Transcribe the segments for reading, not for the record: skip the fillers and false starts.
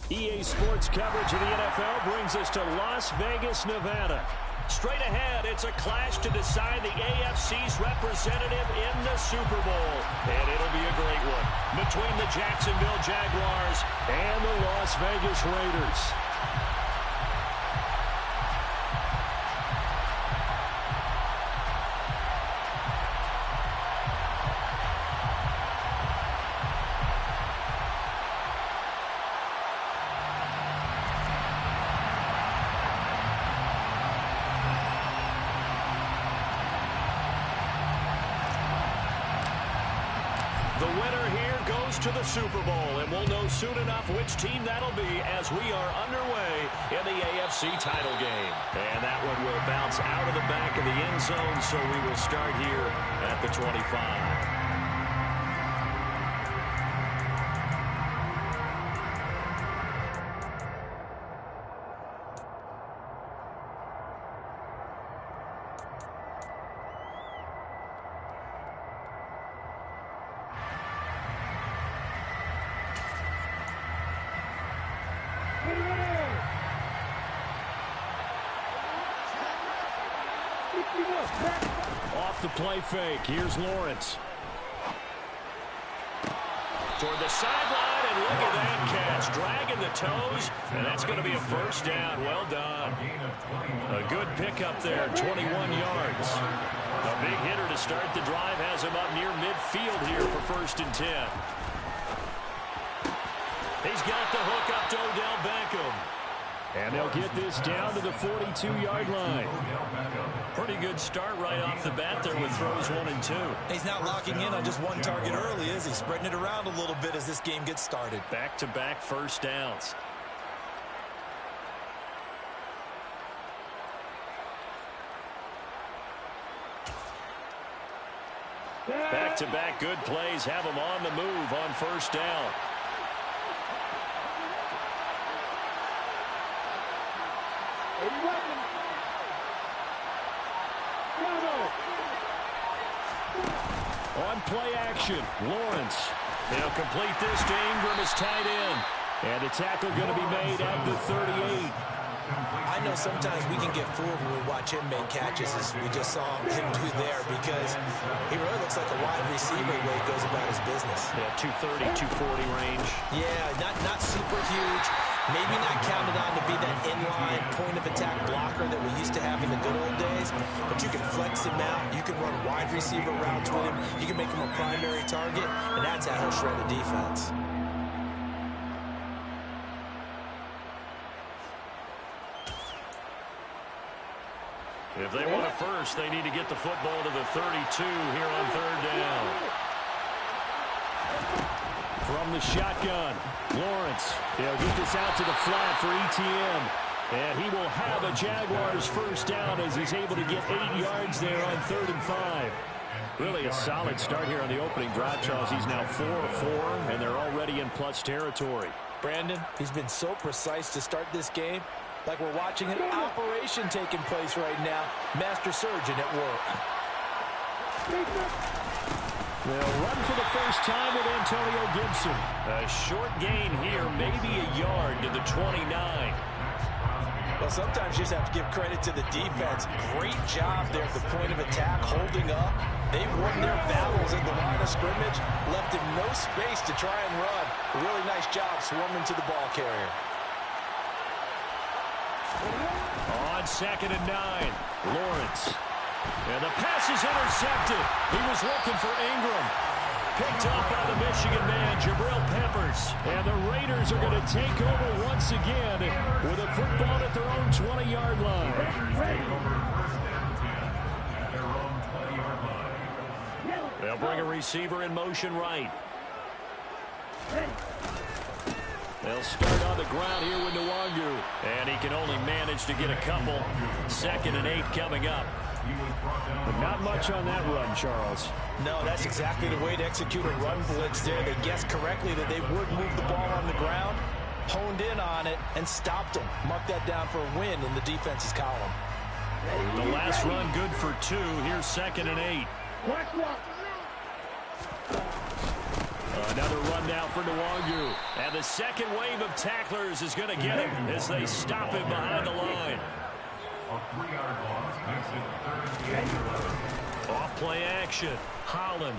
EA Sports coverage of the NFL brings us to Las Vegas, Nevada. Straight ahead, it's a clash to decide the AFC's representative in the Super Bowl. And it'll be a great one between the Jacksonville Jaguars and the Las Vegas Raiders. The winner here goes to the Super Bowl, and we'll know soon enough which team that'll be as we are underway in the AFC title game. And that one will bounce out of the back of the end zone, so we will start here at the 25. Off the play fake. Here's Lawrence. Toward the sideline, and look at that catch. Dragging the toes, and that's going to be a first down. Well done. A good pickup there, 21 yards. A big hitter to start the drive has him up near midfield here for 1st and 10. He's got the hook up to Odell Beckham. And they'll get this down to the 42-yard line. Pretty good start right off the bat there with throws 1 and 2. He's not locking in on just one target early, is he? Spreading it around a little bit as this game gets started. Back-to-back first downs. Back-to-back good plays have him on the move on first down. On play action, Lawrence. They'll complete this to Ingram as tight end. And the tackle going to be made at the 38. I know sometimes we can get fooled when we watch him make catches, as we just saw him do there, because he really looks like a wide receiver the way he goes about his business. Yeah, 230, 240 range. Yeah, not super huge. Maybe not counted on to be that inline point-of-attack blocker that we used to have in the good old days, but you can flex him out. You can run wide receiver routes with him. You can make him a primary target, and that's how he'll shred a defense. If they want it first, they need to get the football to the 32 here on 3rd down. From the shotgun, Lawrence. He'll get this out to the flat for ETN. And he will have a Jaguars first down as he's able to get 8 yards there on 3rd and 5. Really a solid start here on the opening drive, Charles. He's now 4 of 4, and they're already in plus territory. Brandon, he's been so precise to start this game. Like we're watching an operation taking place right now. Master surgeon at work. They'll run for the first time with Antonio Gibson. A short gain here, maybe a yard to the 29. Well, sometimes you just have to give credit to the defense. Great job there at the point of attack, holding up. They won their battles at the line of scrimmage, left him no space to try and run. A really nice job swarming to the ball carrier. On 2nd and 9, Lawrence. And the pass is intercepted. He was looking for Ingram. Picked up by the Michigan man, Jabril Peppers. And the Raiders are going to take over once again with a football at their own 20-yard line. They'll bring a receiver in motion right. They'll start on the ground here with Nwangu. And he can only manage to get a couple. 2nd and 8 coming up. But not much on that run, Charles. No, that's exactly the way to execute a run blitz there. They guessed correctly that they would move the ball on the ground, honed in on it, and stopped them. Mark that down for a win in the defense's column. The last run good for 2. Here's 2nd and 8. Another run now for Nwangu. And the second wave of tacklers is going to get him as they stop him behind the line. Off play action. Holland.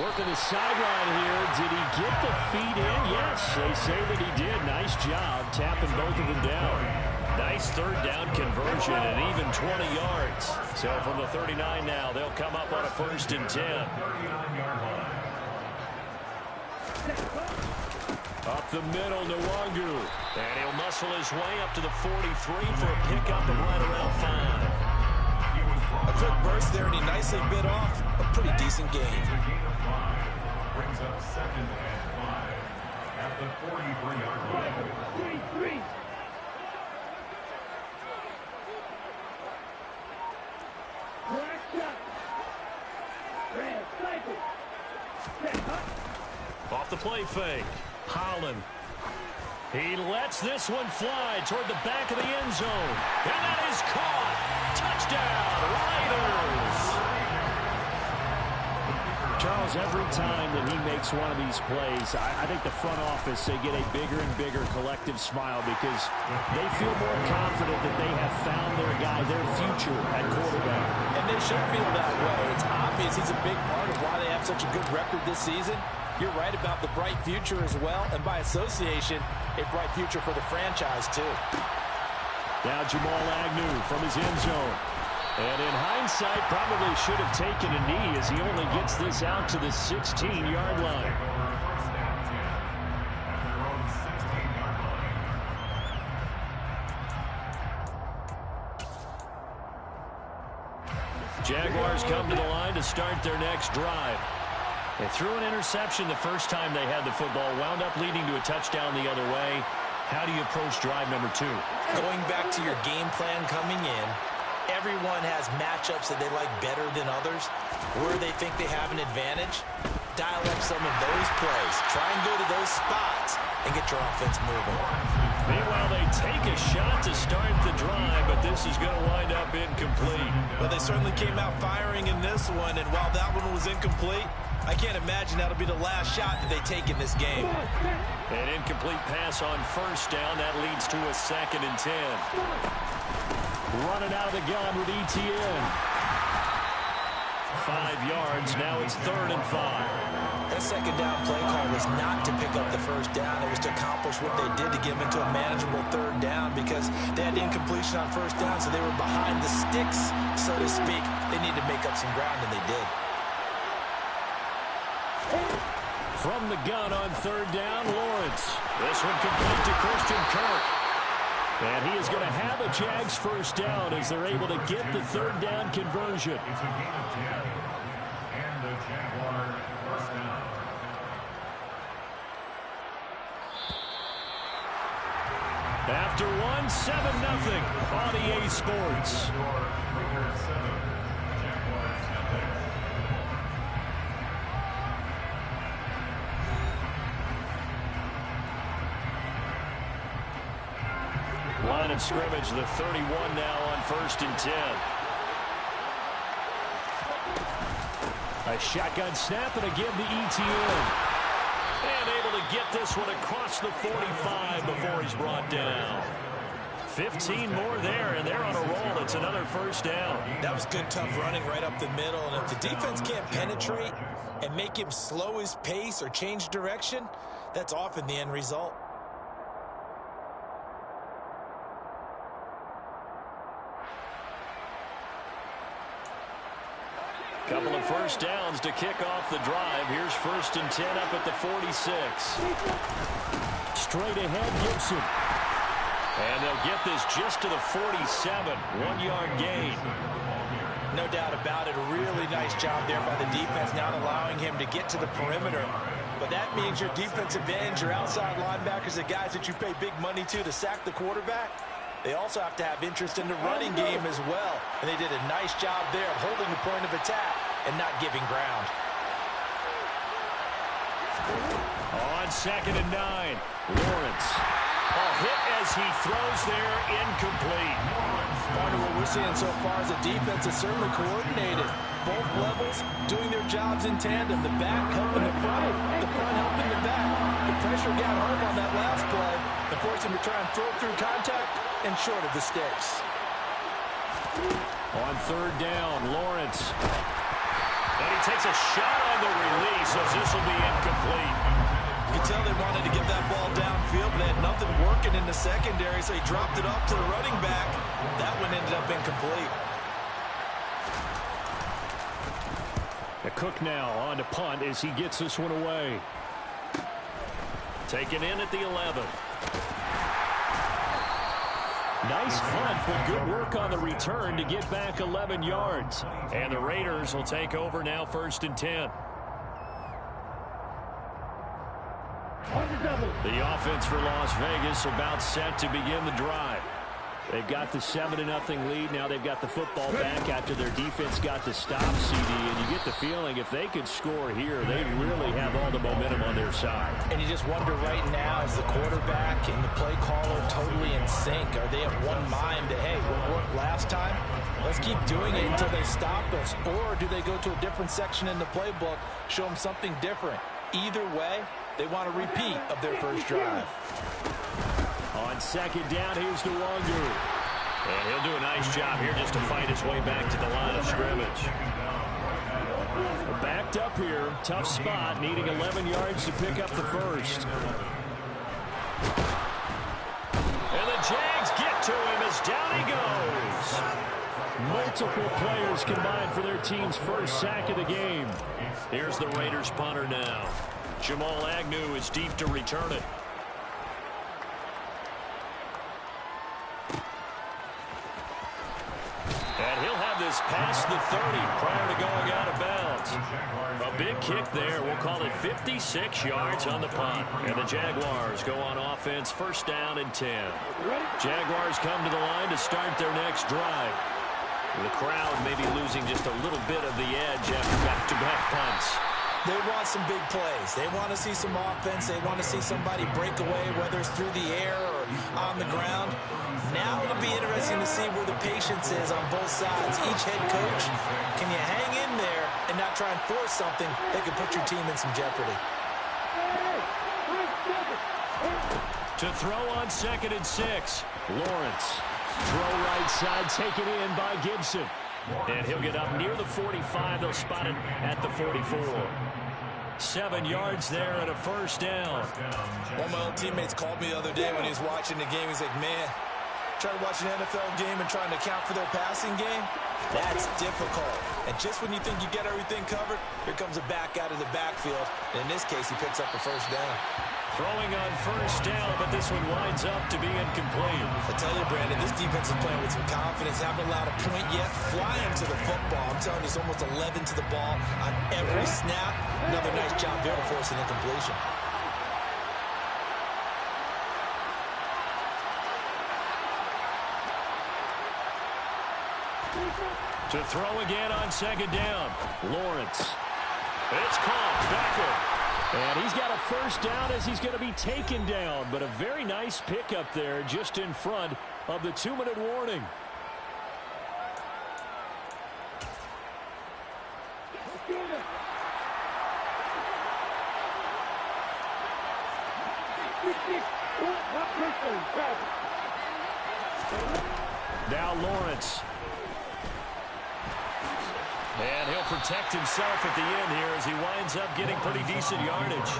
Working the sideline here. Did he get the feet in? Yes, they say that he did. Nice job tapping both of them down. Nice third down conversion and even 20 yards. So from the 39 now, they'll come up on a 1st and 10. Up the middle, Nwangu. And he'll muscle his way up to the 43 for a pickup of right around 5. A quick burst there, and he nicely bit off a pretty decent gain. Brings up 2nd and 5 at the 43-yard line. Off the play fake. Holland. He lets this one fly toward the back of the end zone. And that is caught. Touchdown, Raiders. Charles, every time that he makes one of these plays, I think the front office, they get a bigger and bigger collective smile because they feel more confident that they have found their guy, their future at quarterback. And they should feel that way. It's obvious he's a big part of why they have such a good record this season. You're right about the bright future as well, and by association, a bright future for the franchise too. Now Jamal Agnew from his end zone. And in hindsight, probably should have taken a knee as he only gets this out to the 16-yard line. Jaguars come to the line to start their next drive. They threw an interception the first time they had the football, wound up leading to a touchdown the other way. How do you approach drive number 2? Going back to your game plan coming in, everyone has matchups that they like better than others, where they think they have an advantage. Dial up some of those plays. Try and go to those spots and get your offense moving. Meanwhile, they take a shot to start the drive, but this is going to wind up incomplete. Well, they certainly came out firing in this one, and while that one was incomplete, I can't imagine that'll be the last shot that they take in this game. An incomplete pass on 1st down. That leads to a 2nd and 10. Running out of the gun with ETN. 5 yards. Now it's 3rd and 5. That 2nd down play call was not to pick up the 1st down. It was to accomplish what they did to get them into a manageable 3rd down because they had incompletion on 1st down, so they were behind the sticks, so to speak. They needed to make up some ground, and they did. From the gun on 3rd down, Lawrence. This one complete to Christian Kirk. And he is going to have a Jags 1st down as they're able to get the 3rd down conversion. It's a gain of 10. And the Jaguar 1st down. After one, 7-0 on EA Sports. Line of scrimmage, the 31 now on 1st and 10. A shotgun snap and again the ETN. And able to get this one across the 45 before he's brought down. 15 more there, and they're on a roll. It's another 1st down. That was good, tough running right up the middle. And if the defense can't penetrate and make him slow his pace or change direction, that's often the end result. Couple of 1st downs to kick off the drive. Here's 1st and 10 up at the 46. Straight ahead, Gibson. And they'll get this just to the 47. 1-yard gain. No doubt about it. A really nice job there by the defense, not allowing him to get to the perimeter. But that means your defensive ends, your outside linebackers, the guys that you pay big money to sack the quarterback, they also have to have interest in the running game as well. And they did a nice job there of holding the point of attack and not giving ground. On 2nd and 9, Lawrence. A hit as he throws there, incomplete. Part of what we're seeing so far is the defense is certainly coordinated. Both levels doing their jobs in tandem. The back helping the front helping the back. The pressure got home on that last play and forced him to try and throw through contact and short of the sticks. On third down, Lawrence. And he takes a shot on the release as this will be incomplete. You can tell they wanted to get that ball downfield, but they had nothing working in the secondary, so he dropped it off to the running back. That one ended up incomplete. Cook now on to punt as he gets this one away. Taken in at the 11. Nice punt, but good work on the return to get back 11 yards. And the Raiders will take over now, 1st and 10. The offense for Las Vegas about set to begin the drive. They've got the 7-0 lead. Now they've got the football back after their defense got the stop, CD. And you get the feeling if they could score here, they really have all the momentum on their side. And you just wonder right now, is the quarterback and the play caller totally in sync? Are they at one mind that, hey, what worked last time? Let's keep doing it until they stop us. Or do they go to a different section in the playbook, show them something different? Either way, they want a repeat of their first drive. On second down, here's DeWanger. And he'll do a nice job here just to fight his way back to the line of scrimmage. Backed up here, tough spot, needing 11 yards to pick up the first. And the Jags get to him as down he goes. Multiple players combined for their team's first sack of the game. Here's the Raiders punter now. Jamal Agnew is deep to return it. And he'll have this past the 30 prior to going out of bounds. A big kick there. We'll call it 56 yards on the punt. And the Jaguars go on offense, 1st down and 10. Jaguars come to the line to start their next drive. The crowd may be losing just a little bit of the edge after back-to-back punts. They want some big plays. They want to see some offense. They want to see somebody break away, whether it's through the air or on the ground. Now it'll be interesting to see where the patience is on both sides. Each head coach, can you hang in there and not try and force something that could put your team in some jeopardy? To throw on 2nd and 6. Lawrence. Throw right side taken in by Gibson. And he'll get up near the 45. They'll spot it at the 44. 7 yards there and a 1st down. One of my old teammates called me the other day when he was watching the game. He's like, man, trying to watch an NFL game and trying to account for their passing game, that's difficult. And just when you think you get everything covered, here comes a back out of the backfield. And in this case, he picks up the 1st down. Throwing on 1st down, but this one winds up to be incomplete. I tell you, Brandon, this defense is playing with some confidence. Haven't allowed a point yet. Flying to the football. I'm telling you, it's almost 11 to the ball on every snap. Another nice job there to force an incompletion. To throw again on 2nd down. Lawrence. It's caught. Becker. And he's got a 1st down as he's going to be taken down. But a very nice pickup there just in front of the 2-minute warning. Now Lawrence. And he'll protect himself at the end here as he winds up getting pretty decent yardage.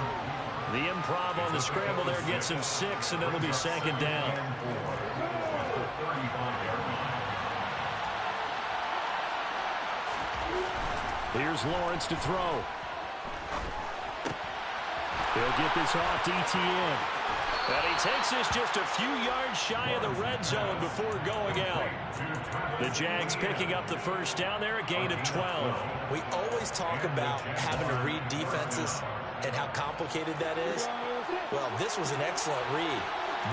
The improv on the scramble there gets him 6, and it'll be 2nd down. Here's Lawrence to throw. He'll get this off to Etienne. And he takes this just a few yards shy of the red zone before going out. The Jags picking up the 1st down there, a gain of 12. We always talk about having to read defenses and how complicated that is. Well, this was an excellent read.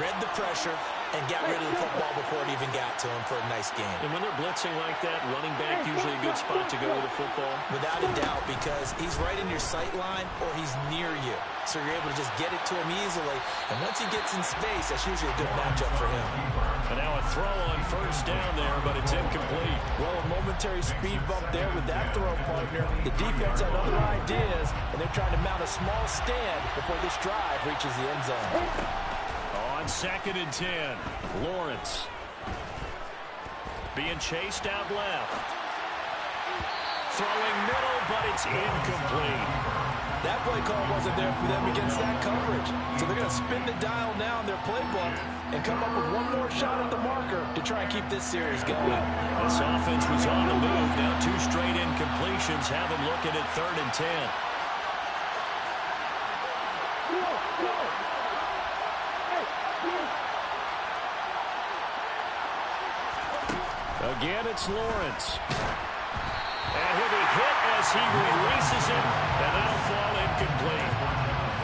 Read the pressure, and got rid of the football before it even got to him for a nice game. And when they're blitzing like that, running back usually a good spot to go with the football. Without a doubt, because he's right in your sight line or he's near you. So you're able to just get it to him easily. And once he gets in space, that's usually a good matchup for him. And now a throw on first down there, but it's incomplete. Well, a momentary speed bump there with that throw, partner. The defense had other ideas, and they're trying to mount a small stand before this drive reaches the end zone. On 2nd and 10, Lawrence being chased out left. Throwing middle, but it's incomplete. That play call wasn't there for them against that coverage. So they're going to spin the dial now in their playbook and come up with one more shot at the marker to try and keep this series going. This offense was on the move. Now 2 straight incompletions have them looking at 3rd and 10. Again, it's Lawrence. And he'll be hit as he releases it, and that'll fall incomplete.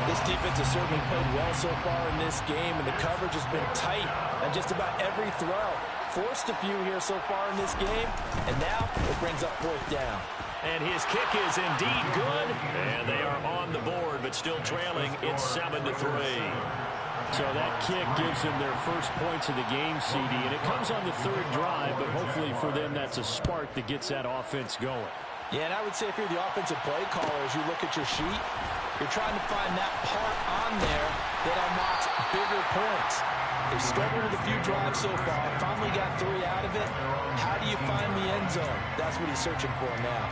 This defense has certainly played well so far in this game, and the coverage has been tight on just about every throw. Forced a few here so far in this game, and now it brings up 4th down. And his kick is indeed good, and they are on the board, but still trailing. It's 7-3. So that kick gives them their first points of the game, CD, and it comes on the 3rd drive, but hopefully for them that's a spark that gets that offense going. Yeah, and I would say if you're the offensive play caller, as you look at your sheet, you're trying to find that part on there that unlocks bigger points. They've struggled with a few drives so far, finally got 3 out of it. How do you find the end zone? That's what he's searching for now.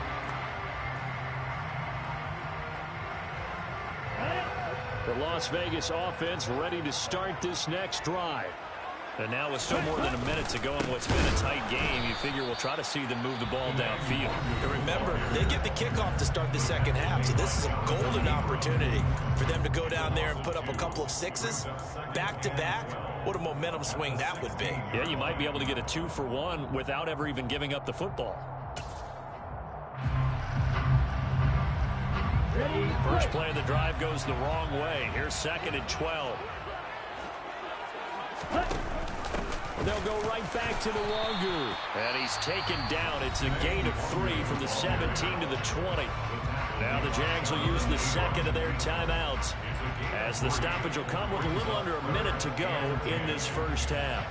The Las Vegas offense ready to start this next drive. And now with still more than a minute to go in what's been a tight game, you figure we'll try to see them move the ball downfield. And remember, they get the kickoff to start the second half, so this is a golden opportunity for them to go down there and put up a couple of 6s back-to-back. What a momentum swing that would be. Yeah, you might be able to get a 2-for-1 without ever even giving up the football. First play of the drive goes the wrong way. Here's 2nd and 12. They'll go right back to the Longu. And he's taken down. It's a gain of 3 from the 17 to the 20. Now the Jags will use the 2nd of their timeouts, as the stoppage will come with a little under a minute to go in this first half.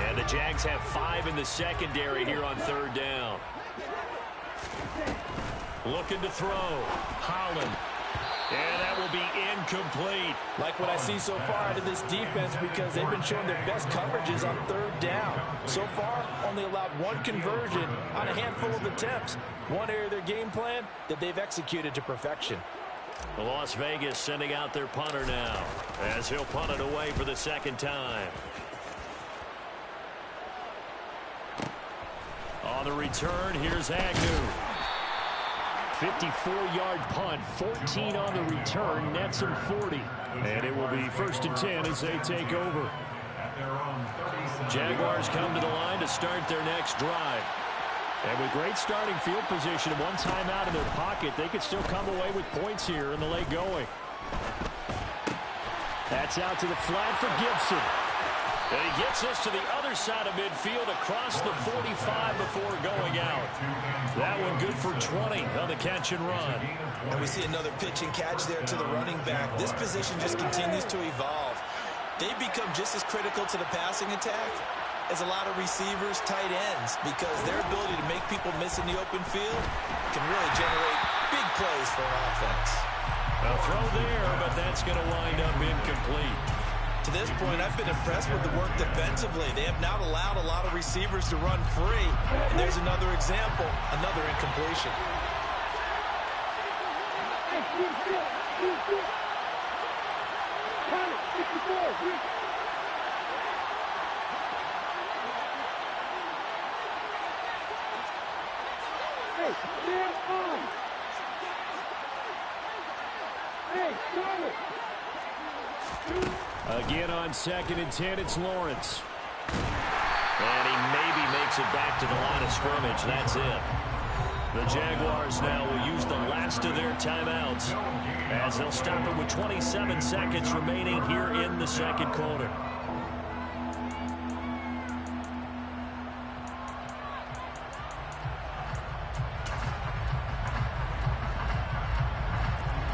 And the Jags have 5 in the secondary here on 3rd down. Looking to throw. Holland. And that will be incomplete. Like what I see so far out of this defense, because they've been showing their best coverages on 3rd down. So far, only allowed 1 conversion on a handful of attempts. One area of their game plan that they've executed to perfection. The Las Vegas sending out their punter now, as he'll punt it away for the 2nd time. On the return, here's Agnew. 54-yard punt, 14 on the return, nets him 40. And it will be 1st and 10 as they take over. Jaguars come to the line to start their next drive. And with great starting field position and 1 timeout in their pocket, they could still come away with points here in the late going. That's out to the flat for Gibson. And he gets us to the other side of midfield across the 45 before going out. That one good for 20 on the catch and run. And we see another pitch and catch there to the running back. This position just continues to evolve. They become just as critical to the passing attack as a lot of receivers, tight ends, because their ability to make people miss in the open field can really generate big plays for an offense. A throw there, but that's going to wind up incomplete. To this point, I've been impressed with the work defensively. They have not allowed a lot of receivers to run free. And there's another example, another incompletion. Again on 2nd and 10, it's Lawrence. And he maybe makes it back to the line of scrimmage. That's it. The Jaguars now will use the last of their timeouts as they'll stop it with 27 seconds remaining here in the second quarter.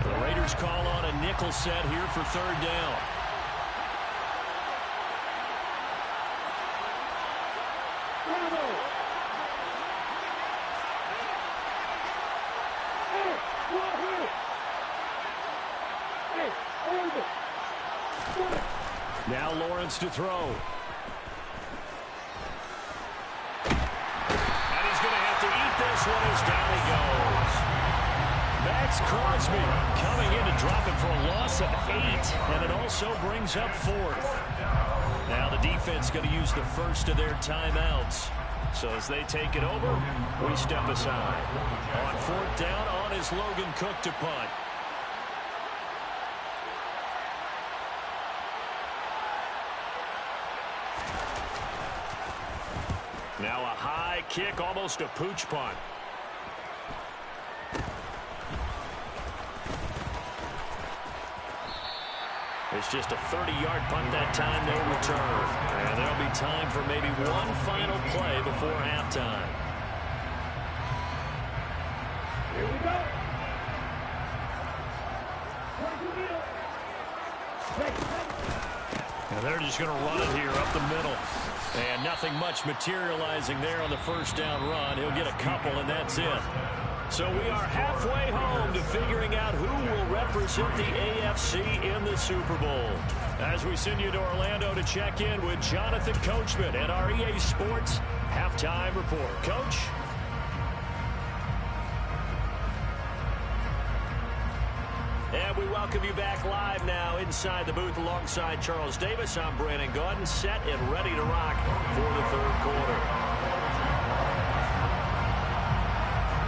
The Raiders call on a nickel set here for third down. Now Lawrence to throw. And he's going to have to eat this one as down he goes. Max Crosby coming in to drop it for a loss of 8, and it also brings up 4th. Now the defense going to use the first of their timeouts. So as they take it over, we step aside. On 4th down, on is Logan Cook to punt. Now a high kick, almost a pooch punt. It's just a 30-yard punt that time, no return. And there'll be time for maybe one final play before halftime. Here we go. And they're just going to run it here up the middle. And nothing much materializing there on the first down run. He'll get a couple, and that's it. So we are halfway home to figuring out who will represent the AFC in the Super Bowl. As we send you to Orlando to check in with Jonathan Coachman at our EA Sports Halftime Report. Coach? And we welcome you back live now inside the booth alongside Charles Davis. I'm Brandon Gaudin, set and ready to rock for the third quarter.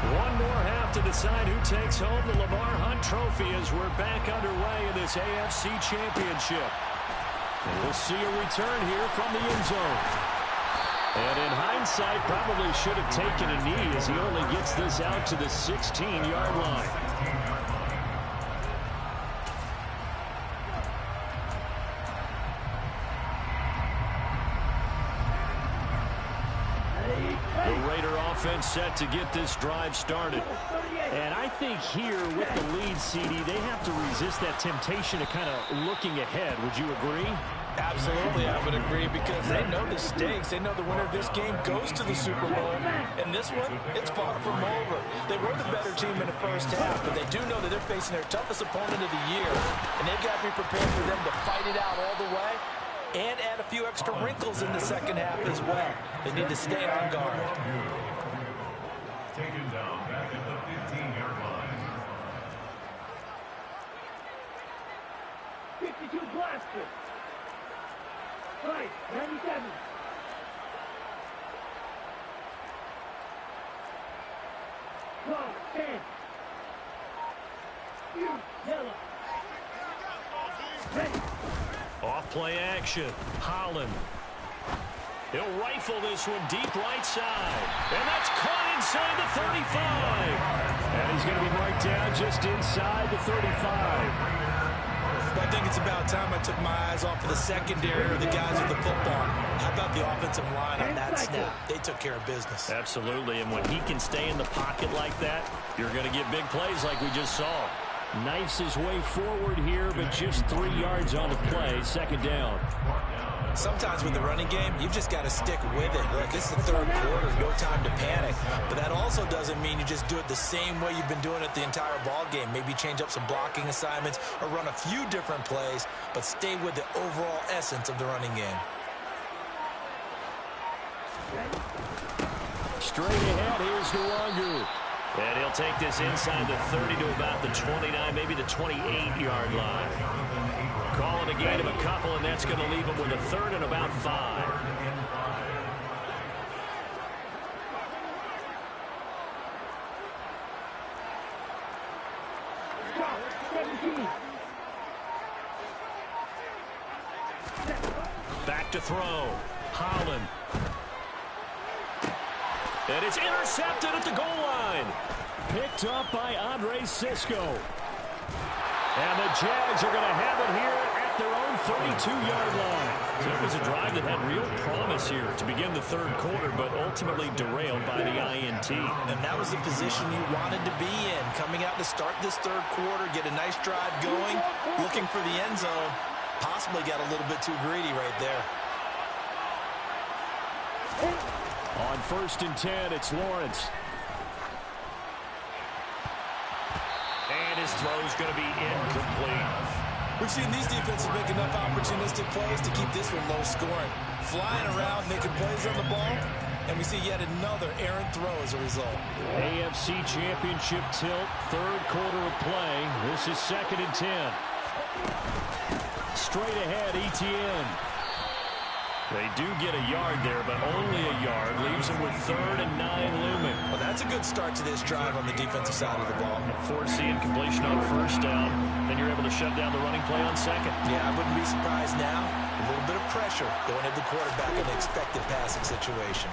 One more half to decide who takes home the Lamar Hunt Trophy as we're back underway in this AFC Championship. And we'll see a return here from the end zone. And in hindsight, probably should have taken a knee as he only gets this out to the 16-yard line. Offense set to get this drive started. And I think here with the lead, CD, they have to resist that temptation to kind of looking ahead. Would you agree? Absolutely, I would agree, because they know the stakes. They know the winner of this game goes to the Super Bowl. And this one, it's far from over. They were the better team in the first half, but they do know that they're facing their toughest opponent of the year. And they've got to be prepared for them to fight it out all the way and add a few extra wrinkles in the second half as well. They need to stay on guard. Taken down back at the 15-yard line. 52 blaster. Right, 97. Wrong, 10. Yellow. Ready. Off play action. Holland. He'll rifle this one deep right side. And that's caught inside the 35. And he's going to be marked down just inside the 35. I think it's about time I took my eyes off of the secondary or the guys with the football. How about the offensive line on that snap? They took care of business. Absolutely, and when he can stay in the pocket like that, you're going to get big plays like we just saw. Knifes his way forward here, but just 3 yards on the play, second down. Sometimes with the running game, you've just got to stick with it. Look, it's the third quarter, no time to panic. But that also doesn't mean you just do it the same way you've been doing it the entire ball game. Maybe change up some blocking assignments or run a few different plays, but stay with the overall essence of the running game. Straight ahead, here's Nwangu. And he'll take this inside the 30 to about the 29, maybe the 28-yard line. Calling a gain of a couple, and that's going to leave him with a third and about 5. Back to throw. Holland. And it's intercepted at the goal line. Picked up by Andre Sisco. And the Jags are going to have it here at their own 32-yard line. So it was a drive that had real promise here to begin the third quarter, but ultimately derailed by the INT. And that was the position you wanted to be in. Coming out to start this third quarter, get a nice drive going, looking for the end zone. Possibly got a little bit too greedy right there. On 1st and 10, it's Lawrence. And his throw is going to be incomplete. We've seen these defenses make enough opportunistic plays to keep this one low scoring. Flying around, making plays on the ball, and we see yet another errant throw as a result. AFC Championship tilt, third quarter of play. This is 2nd and 10. Straight ahead, ETN. They do get a yard there, but only a yard. Leaves them with 3rd and 9 looming. Well, that's a good start to this drive on the defensive side of the ball. Force the incompletion on 1st down. Then you're able to shut down the running play on 2nd. Yeah, I wouldn't be surprised now. A little bit of pressure going at the quarterback in an expected passing situation.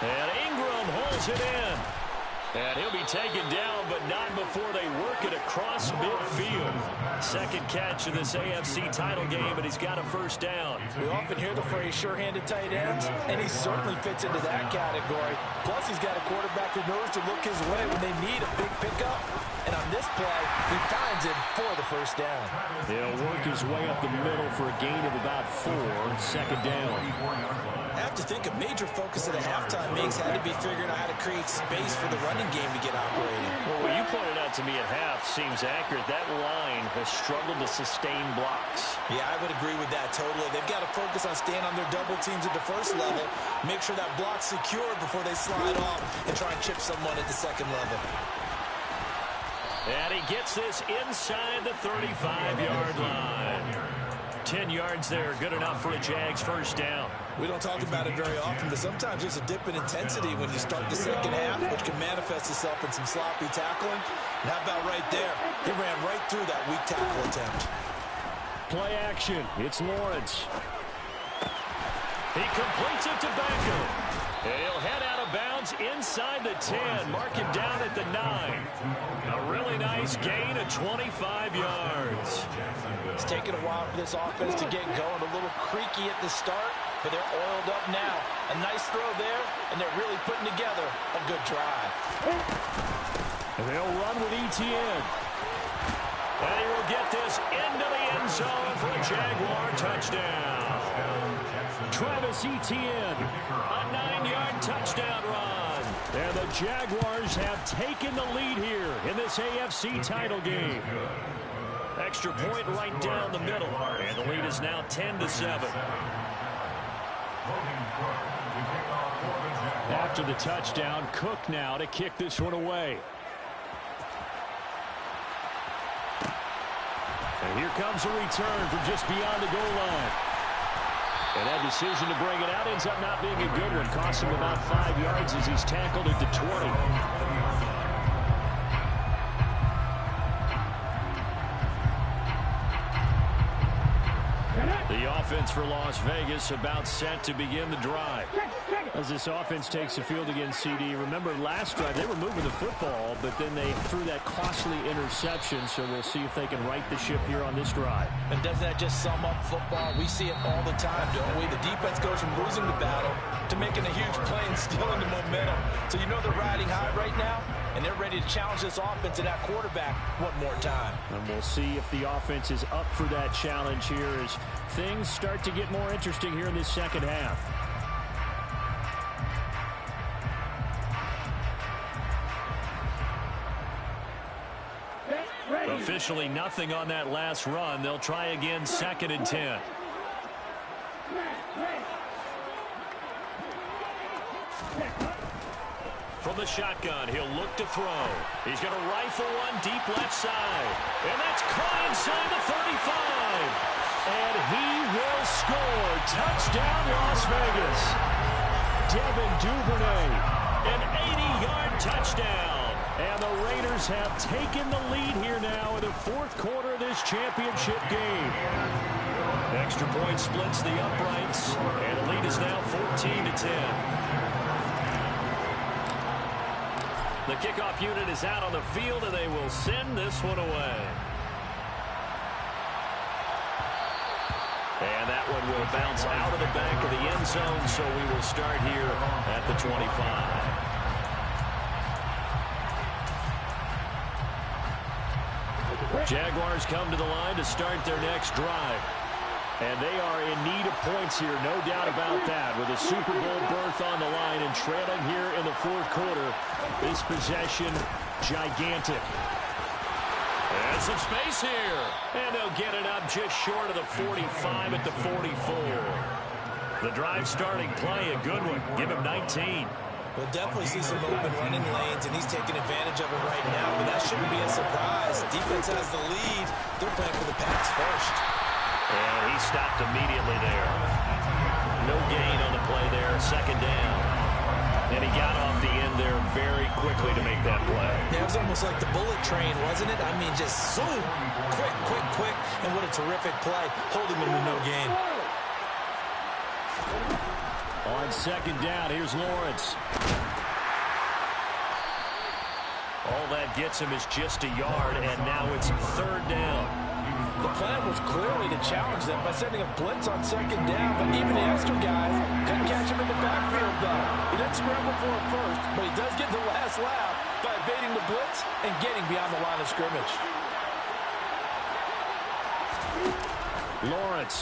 And Ingram holds it in. And he'll be taken down, but not before they work it across midfield. Second catch in this AFC title game, and he's got a 1st down. We often hear the phrase sure-handed tight ends, and he certainly fits into that category. Plus, he's got a quarterback who knows to look his way when they need a big pickup. And on this play, he finds it for the 1st down. He'll work his way up the middle for a gain of about 4. 2nd down. I have to think a major focus of the halftime meetings had to be figuring out how to create space for the running game to get operating. Well, what you pointed out to me at half seems accurate. That line has struggled to sustain blocks. Yeah, I would agree with that totally. They've got to focus on staying on their double teams at the 1st level, make sure that block's secured before they slide off and try and chip someone at the 2nd level. And he gets this inside the 35-yard line. 10 yards there, good enough for a Jags 1st down. We don't talk about it very often, but sometimes there's a dip in intensity when you start the 2nd half, which can manifest itself in some sloppy tackling. And how about right there? He ran right through that weak tackle attempt. Play action. It's Lawrence. He completes it to Beckham. He'll head out of bounds inside the 10. Mark him down at the 9. A really nice gain of 25 yards. It's taken a while for this offense to get going. A little creaky at the start, but they're oiled up now. A nice throw there, and they're really putting together a good drive. And they'll run with ETN. And he will get this into the end zone for a Jaguar touchdown. Travis Etienne, a 9-yard touchdown run. And the Jaguars have taken the lead here in this AFC title game. Extra point right down the middle. And the lead is now 10-7. After the touchdown, Cook now to kick this one away. And here comes a return from just beyond the goal line. And that decision to bring it out ends up not being a good one. Costs him about 5 yards as he's tackled at the 20. The offense for Las Vegas about set to begin the drive. As this offense takes the field against CD, remember last drive they were moving the football, but then they threw that costly interception, so we'll see if they can right the ship here on this drive. And doesn't that just sum up football? We see it all the time, don't we? The defense goes from losing the battle to making a huge play and stealing the momentum. So you know they're riding high right now, and they're ready to challenge this offense and that quarterback one more time. And we'll see if the offense is up for that challenge here as things start to get more interesting here in this second half. Officially nothing on that last run. They'll try again, 2nd and 10. From the shotgun, he'll look to throw. He's going to rifle one deep left side. And that's caught inside the 35. And he will score. Touchdown, Las Vegas. Devin Duvernay, an 80-yard touchdown. And the Raiders have taken the lead here now in the 4th quarter of this championship game. Extra point splits the uprights, and the lead is now 14-10. The kickoff unit is out on the field, and they will send this one away. And that one will bounce out of the back of the end zone, so we will start here at the 25. Jaguars come to the line to start their next drive. And they are in need of points here, no doubt about that. With a Super Bowl berth on the line and trailing here in the fourth quarter, this possession gigantic. And some space here. And they'll get it up just short of the 45 at the 44. The drive starting play, a good one. Give him 19. We'll definitely see some open running lanes, and he's taking advantage of it right now, but that shouldn't be a surprise. Defense has the lead. They're playing for the pass first. And he stopped immediately there. No gain on the play there, second down. And he got off the end there very quickly to make that play. Yeah, it was almost like the bullet train, wasn't it? I mean, just zoom, quick, quick, quick, and what a terrific play, holding him to no gain. On second down, here's Lawrence. All that gets him is just a yard, and now it's third down. The plan was clearly to challenge them by sending a blitz on second down, but even the extra guys couldn't catch him in the backfield, though. He didn't scramble for it first, but he does get the last laugh by evading the blitz and getting beyond the line of scrimmage. Lawrence.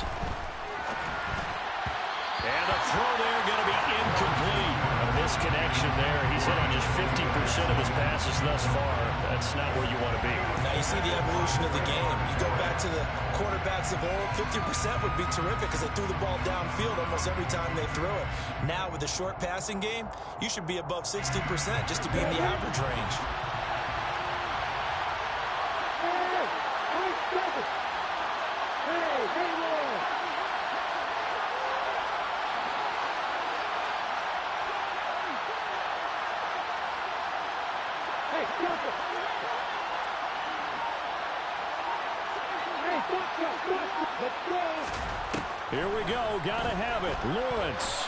And a throw there going to be incomplete. A misconnection there. He's hit on just 50% of his passes thus far. That's not where you want to be. Now you see the evolution of the game. You go back to the quarterbacks of old, 50% would be terrific because they threw the ball downfield almost every time they threw it. Now with the short passing game, you should be above 60% just to be in the average range. Here we go. Gotta have it. Lawrence.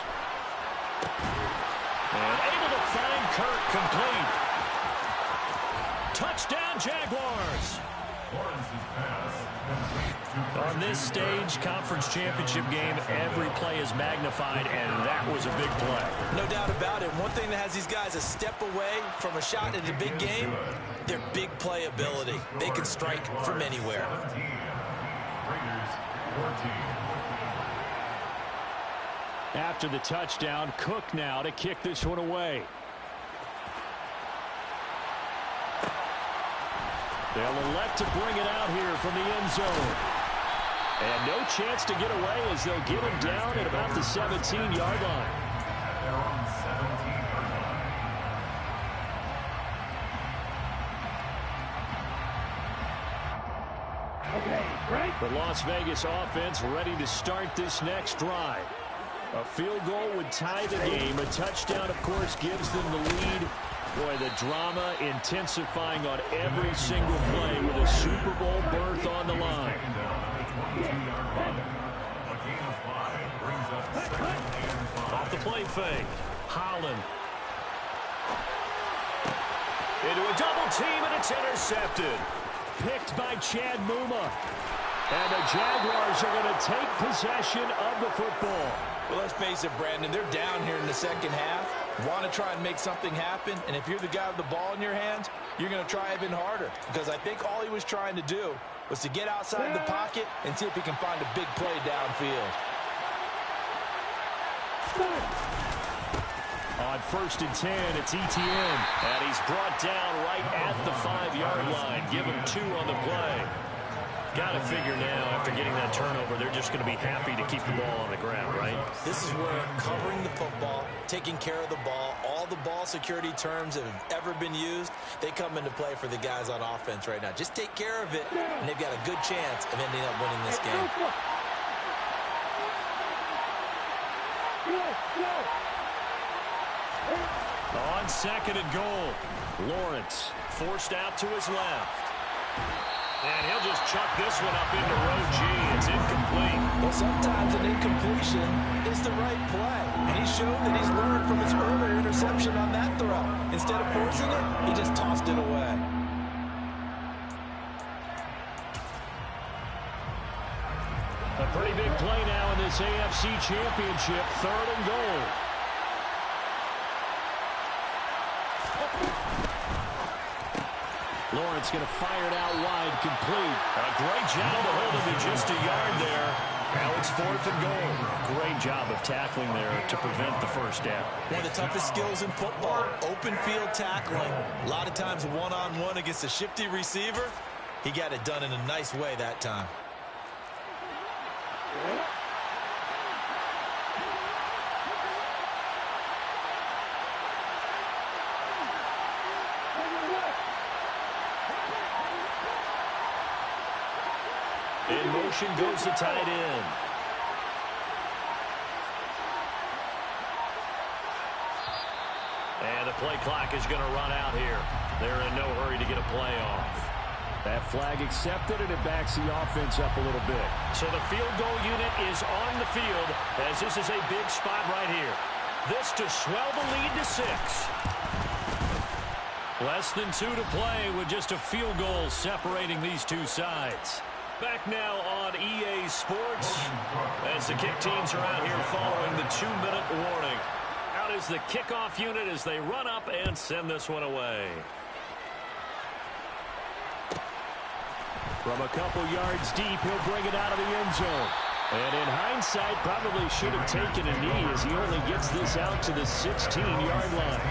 And able to find Kirk complete. Touchdown, Jaguars. On this stage, conference championship game, every play is magnified, and that was a big play. No doubt about it. One thing that has these guys a step away from a shot in a big game, their big play ability. They can strike from anywhere. After the touchdown, Cook now to kick this one away. They'll elect to bring it out here from the end zone. And no chance to get away as they'll get him down at about the 17-yard line. The Las Vegas offense ready to start this next drive. A field goal would tie the game. A touchdown, of course, gives them the lead. Boy, the drama intensifying on every single play with a Super Bowl berth on the line. Off the play fake. Holland. Into a double team, and it's intercepted. Picked by Chad Muma. And the Jaguars are going to take possession of the football. Well, let's face it, Brandon, they're down here in the second half. Want to try and make something happen, and if you're the guy with the ball in your hands, you're going to try even harder, because I think all he was trying to do was to get outside the pocket and see if he can find a big play downfield. On 1st and 10, it's ETN. And he's brought down right at the 5-yard line. Give him 2 on the play. Got to figure now, after getting that turnover, they're just going to be happy to keep the ball on the ground, right? This is where covering the football, taking care of the ball, all the ball security terms that have ever been used, they come into play for the guys on offense right now. Just take care of it, and they've got a good chance of ending up winning this game. On 2nd and goal, Lawrence forced out to his left. And he'll just chuck this one up into row G. It's incomplete. Well, sometimes an incompletion is the right play. And he showed that he's learned from his earlier interception on that throw. Instead of forcing it, he just tossed it away. A pretty big play now in this AFC Championship. 3rd and goal. Lawrence going to fire it out wide, complete. A great job to hold him to just a yard there. Now it's 4th and goal. Great job of tackling there to prevent the first down. One of the toughest skills in football, open field tackling. A lot of times one-on-one against a shifty receiver. He got it done in a nice way that time. In motion goes the tight end. And the play clock is going to run out here. They're in no hurry to get a play off. That flag accepted, and it backs the offense up a little bit. So the field goal unit is on the field as this is a big spot right here. This to swell the lead to 6. Less than 2 to play with just a field goal separating these two sides. Back now on EA Sports as the kick teams are out here following the 2-minute warning. Out is the kickoff unit as they run up and send this one away. From a couple yards deep, he'll bring it out of the end zone. And in hindsight, probably should have taken a knee as he only gets this out to the 16-yard line.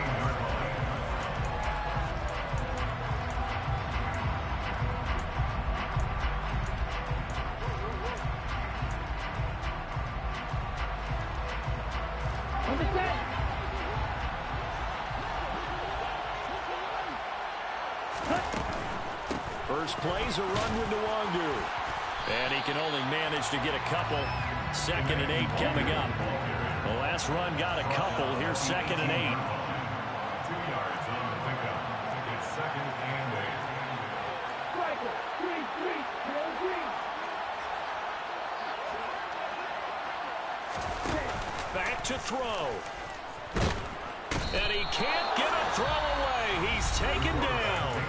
First play's a run with Nwangu. And he can only manage to get a couple. 2nd and 8 coming up. The last run got a couple. Here's 2nd and 8. 2 yards on the pickup. It's 2nd and 8. Back to throw. And he can't get a throw away. He's taken down.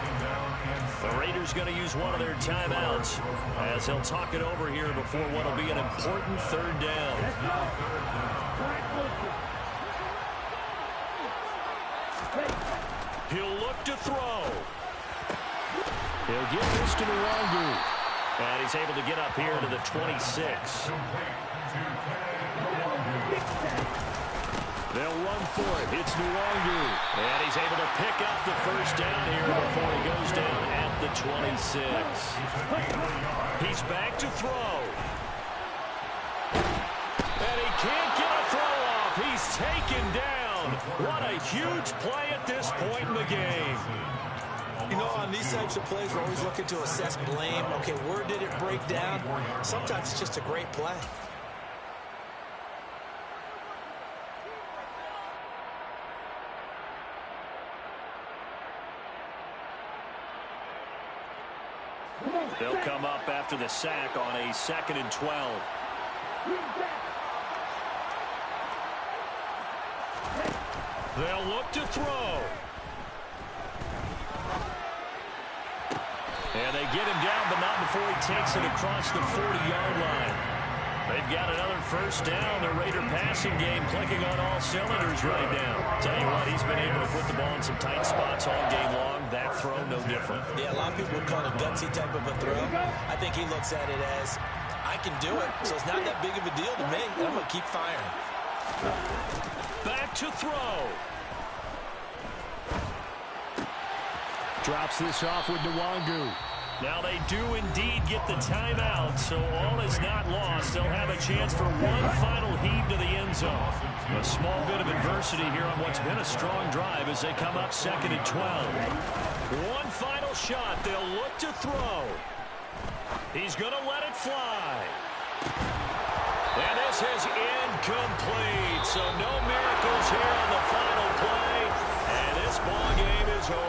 The Raiders going to use one of their timeouts as he'll talk it over here before what will be an important 3rd down. He'll look to throw. He'll give this to Nwangu. And he's able to get up here to the 26. They'll run for it. It's Nwangu. And he's able to pick up the first down here before he goes down at the 26. He's back to throw. And he can't get a throw off. He's taken down. What a huge play at this point in the game. You know, on these types of plays, we're always looking to assess blame. Okay, where did it break down? Sometimes it's just a great play. They'll come up after the sack on a 2nd and 12. They'll look to throw. And they get him down, but not before he takes it across the 40-yard line. They've got another first down. The Raider passing game clicking on all cylinders right now. Tell you what, he's been able to put the ball in some tight spots all game long. That throw, no different. Yeah, a lot of people would call it a gutsy type of a throw. I think he looks at it as, I can do it, so it's not that big of a deal to me, and I'm going to keep firing. Back to throw. Drops this off with Nwangu. Now they do indeed get the timeout, so all is not lost. They'll have a chance for one final heave to the end zone. A small bit of adversity here on what's been a strong drive as they come up 2nd and 12. One final shot. They'll look to throw. He's going to let it fly. And this is incomplete, so no miracles here on the final play. And this ball game is over.